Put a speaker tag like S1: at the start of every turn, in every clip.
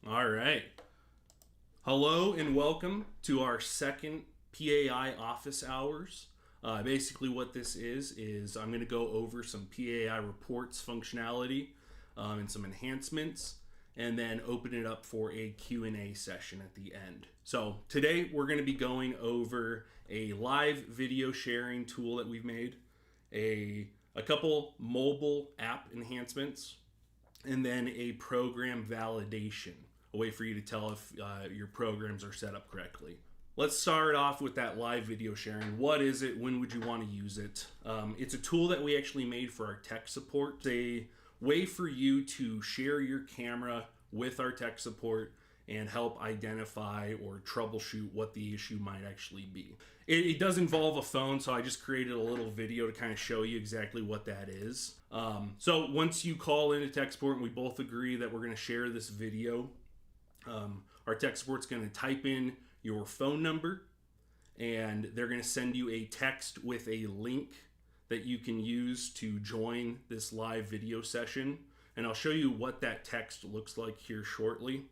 S1: All right. Hello and welcome to our second PAI office hours. Basically what this is I'm going to go over some PAI reports functionality and some enhancements, and then open it up for a Q&A session at the end. So today we're going to be going over a live video sharing tool that we've made, a couple mobile app enhancements, and then a program validation, a way for you to tell if your programs are set up correctly. Let's start off with that live video sharing. What is it? When would you want to use it? It's a tool that we actually made for our tech support. It's a way for you to share your camera with our tech support and help identify or troubleshoot what the issue might actually be. It does involve a phone, so I just created a little video to kind of show you exactly what that is. So once you call into tech support and we both agree that we're going to share this video, our tech support's going to type in your phone number, and they're going to send you a text with a link that you can use to join this live video session. And I'll show you what that text looks like here shortly.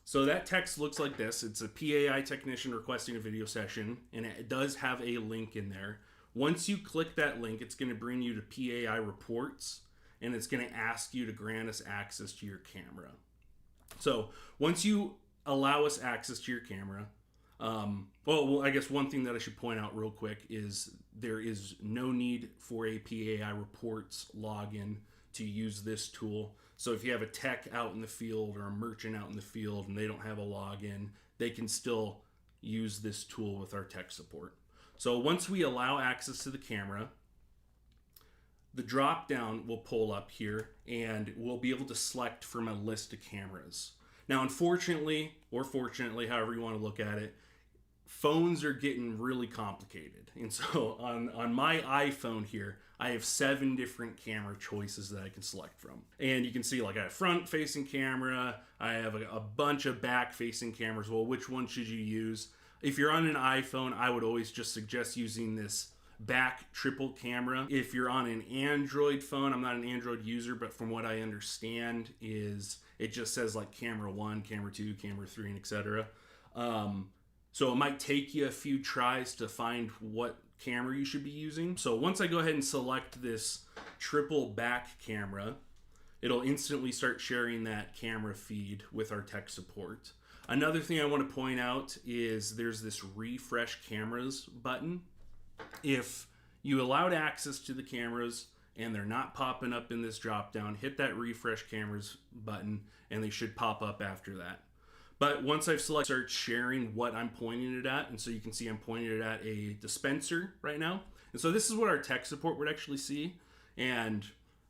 S1: So that text looks like this. It's a PAI technician requesting a video session, and it does have a link in there. Once you click that link, it's going to bring you to PAI Reports, and it's going to ask you to grant us access to your camera. So once you allow us access to your camera, well, I guess one thing that I should point out real quick is there is no need for a PAI Reports login to use this tool. So if you have a tech out in the field or a merchant out in the field and they don't have a login, they can still use this tool with our tech support. So once we allow access to the camera, the drop down will pull up here and we'll be able to select from a list of cameras. Now, unfortunately, or fortunately, however you want to look at it, phones are getting really complicated. And so on my iPhone here, I have 7 different camera choices that I can select from. And you can see, like, I have front facing camera, I have a bunch of back facing cameras. Well, which one should you use? If you're on an iPhone, I would always just suggest using this back triple camera. If you're on an Android phone, I'm not an Android user, but from what I understand is it just says like camera 1, camera 2, camera 3, and etc. So it might take you a few tries to find what camera you should be using. So once I go ahead and select this triple back camera, it'll instantly start sharing that camera feed with our tech support. Another thing I want to point out is there's this refresh cameras button. If you allowed access to the cameras and they're not popping up in this drop down, hit that refresh cameras button and they should pop up after that. But once I've selected, start sharing what I'm pointing it at, and so you can see I'm pointing it at a dispenser right now. And so this is what our tech support would actually see. And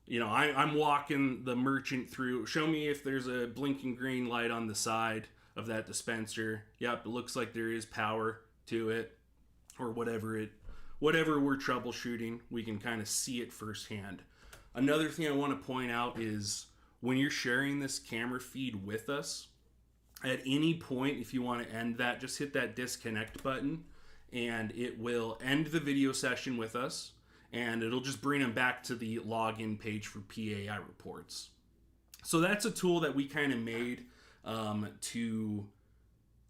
S1: you know, I'm walking the merchant through. Show me if there's a blinking green light on the side of that dispenser. Yep, it looks like there is power to it, or whatever we're troubleshooting. We can kind of see it firsthand. Another thing I want to point out is when you're sharing this camera feed with us, at any point, if you want to end that, just hit that disconnect button and it will end the video session with us, and it'll just bring them back to the login page for PAI Reports. So that's a tool that we kind of made to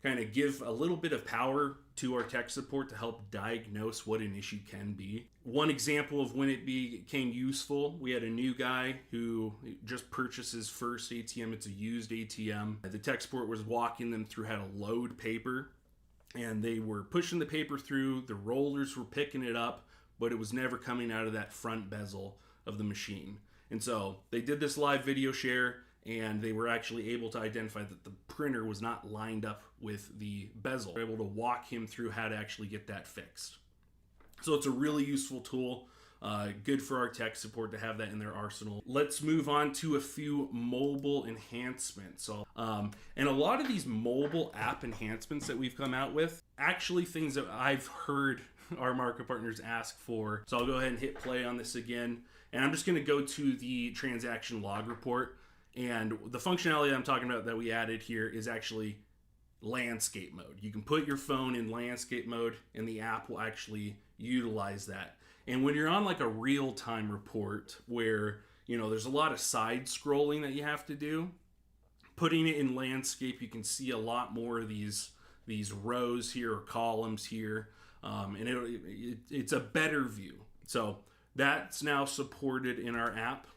S1: kind of give a little bit of power to our tech support to help diagnose what an issue can be. One example of when it became useful, we had a new guy who just purchased his first ATM. It's a used ATM. The tech support was walking them through how to load paper, and they were pushing the paper through, the rollers were picking it up, but it was never coming out of that front bezel of the machine. And so they did this live video share, and they were actually able to identify that the printer was not lined up with the bezel. They were able to walk him through how to actually get that fixed. So it's a really useful tool. Good for our tech support to have that in their arsenal. Let's move on to a few mobile enhancements. And a lot of these mobile app enhancements that we've come out with, actually things that I've heard our market partners ask for. So I'll go ahead and hit play on this again. And I'm just going to go to the transaction log report. And the functionality I'm talking about that we added here is actually landscape mode. You can put your phone in landscape mode and the app will actually utilize that. And when you're on like a real-time report where there's a lot of side scrolling that you have to do. Putting it in landscape, you can see a lot more of these rows here or columns here, and it's a better view. So that's now supported in our app.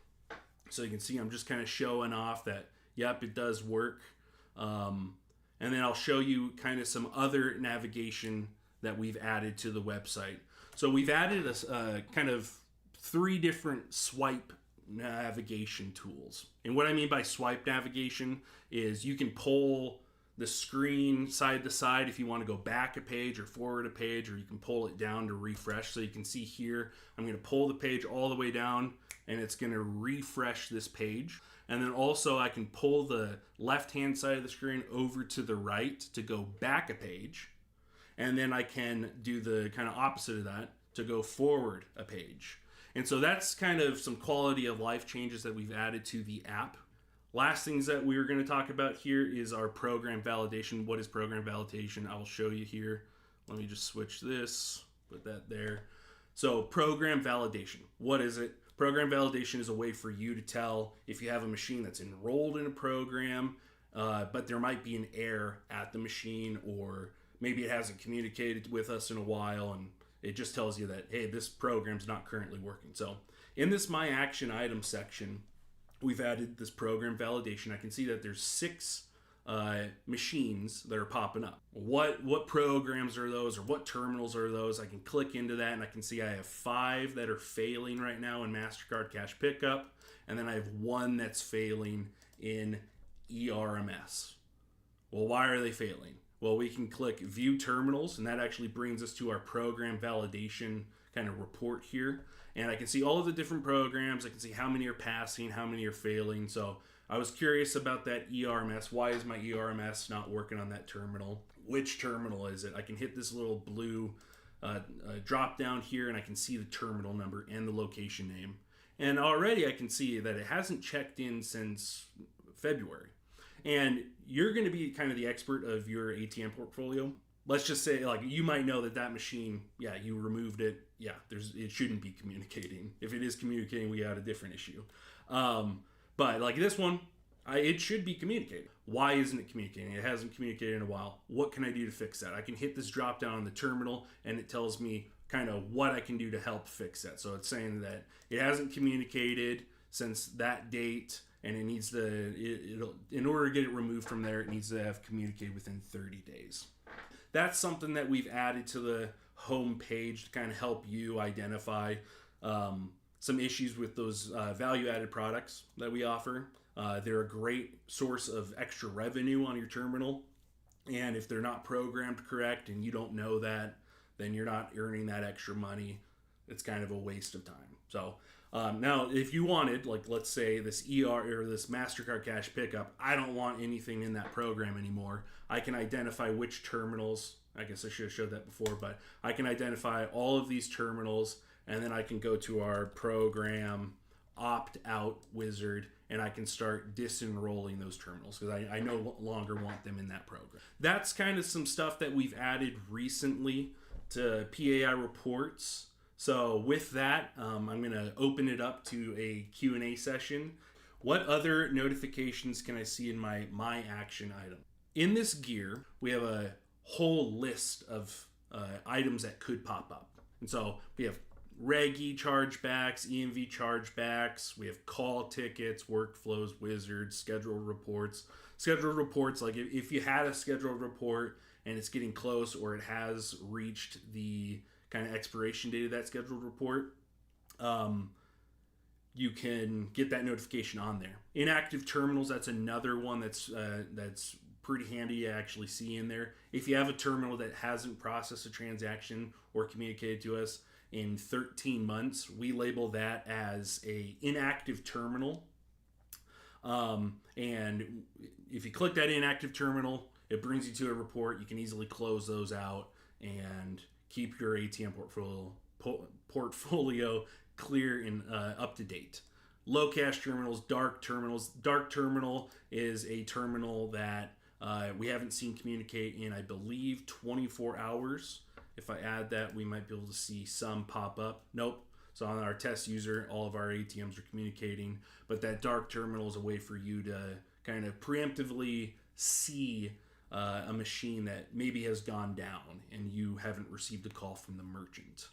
S1: So you can see I'm just kind of showing off that, yep, it does work. And then I'll show you kind of some other navigation that we've added to the website. So we've added a kind of 3 different swipe navigation tools. And what I mean by swipe navigation is you can pull the screen side to side if you want to go back a page or forward a page, or you can pull it down to refresh. So you can see here, I'm going to pull the page all the way down and it's going to refresh this page. And then also I can pull the left-hand side of the screen over to the right to go back a page. And then I can do the kind of opposite of that to go forward a page. And so that's kind of some quality of life changes that we've added to the app. Last things that we're going to talk about here is our program validation. What is program validation? I'll show you here. Let me just switch this, put that there. So program validation, what is it? Program validation is a way for you to tell if you have a machine that's enrolled in a program, but there might be an error at the machine, or maybe it hasn't communicated with us in a while, and it just tells you that, hey, this program's not currently working. So in this My Action Items section, we've added this program validation. I can see that there's 6 machines that are popping up. What programs are those, or what terminals are those? I can click into that and I can see I have 5 that are failing right now in MasterCard Cash Pickup, and then I have 1 that's failing in ERMS. Well, why are they failing? Well, we can click View Terminals, and that actually brings us to our program validation kind of report here. And I can see all of the different programs. I can see how many are passing, how many are failing. So I was curious about that ERMS. Why is my ERMS not working on that terminal? Which terminal is it? I can hit this little blue drop down here, and I can see the terminal number and the location name. And already I can see that it hasn't checked in since February. And you're going to be kind of the expert of your ATM portfolio. Let's just say, like, you might know that machine, yeah, you removed it. Yeah, it shouldn't be communicating. If it is communicating, we got a different issue. But like this one, it should be communicating. Why isn't it communicating? It hasn't communicated in a while. What can I do to fix that? I can hit this drop down on the terminal, and it tells me kind of what I can do to help fix that. So it's saying that it hasn't communicated since that date, and it needs to, in order to get it removed from there, it needs to have communicated within 30 days. That's something that we've added to the home page to kind of help you identify some issues with those value-added products that we offer. They're a great source of extra revenue on your terminal, and if they're not programmed correct and you don't know that, then you're not earning that extra money. It's kind of a waste of time. So now, if you wanted, like, let's say this or this MasterCard Cash Pickup, I don't want anything in that program anymore. I can identify which terminals. I guess I should have showed that before, but I can identify all of these terminals, and then I can go to our program opt-out wizard, and I can start disenrolling those terminals because I no longer want them in that program. That's kind of some stuff that we've added recently to PAI Reports. So with that, I'm going to open it up to a Q&A session. What other notifications can I see in my action item? In this gear, we have a whole list of items that could pop up. And so we have Regi chargebacks, EMV chargebacks, we have call tickets, workflows, wizards, scheduled reports. Scheduled reports, like if you had a scheduled report and it's getting close or it has reached the kind of expiration date of that scheduled report, you can get that notification on there. Inactive terminals, that's another one that's pretty handy to actually see in there. If you have a terminal that hasn't processed a transaction or communicated to us in 13 months, we label that as a inactive terminal. And if you click that inactive terminal, it brings you to a report. You can easily close those out and keep your ATM portfolio clear and up to date. Low cash terminals, dark terminals. Dark terminal is a terminal that we haven't seen communicate in, I believe, 24 hours. If I add that, we might be able to see some pop up. Nope. So on our test user, all of our ATMs are communicating, but that dark terminal is a way for you to kind of preemptively see a machine that maybe has gone down and you haven't received a call from the merchant.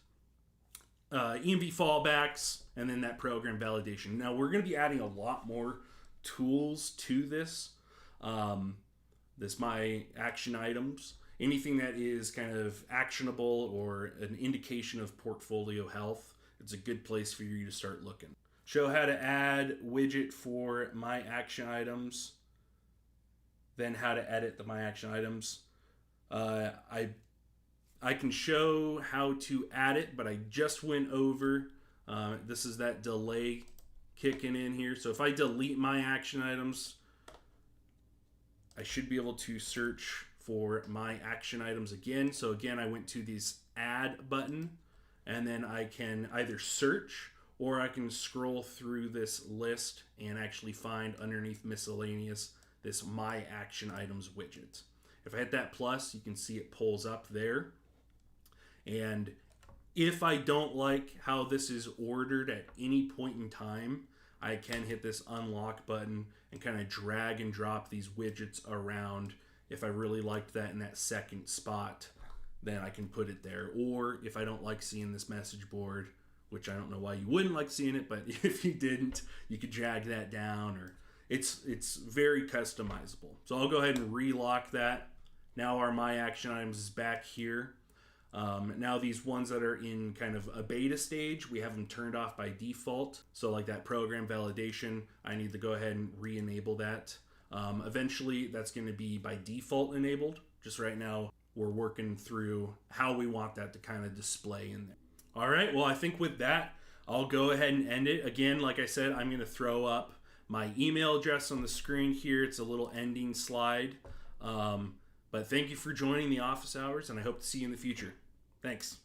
S1: EMV fallbacks, and then that program validation. Now we're going to be adding a lot more tools to this. This my action items. Anything that is kind of actionable or an indication of portfolio health, it's a good place for you to start looking. Show how to add widget for my action items. Then how to edit the my action items. I can show how to add it, but I just went over. This is that delay kicking in here. So if I delete my action items, I should be able to search for my action items again. So again, I went to this add button, and then I can either search or I can scroll through this list and actually find underneath miscellaneous this my action items widget. If I hit that plus, you can see it pulls up there. And if I don't like how this is ordered at any point in time, I can hit this unlock button and kind of drag and drop these widgets around. If I really liked that in that second spot, then I can put it there. Or if I don't like seeing this message board, which I don't know why you wouldn't like seeing it, but if you didn't, you could drag that down, or it's very customizable. So I'll go ahead and relock that. Now our my action items is back here. Now these ones that are in kind of a beta stage, we have them turned off by default. So like that program validation, I need to go ahead and re-enable that. Eventually that's going to be by default enabled. Just right now we're working through how we want that to kind of display in there. All right, well I think with that, I'll go ahead and end it. Again, like I said, I'm going to throw up my email address on the screen here. It's a little ending slide. But thank you for joining the office hours, and I hope to see you in the future. Thanks.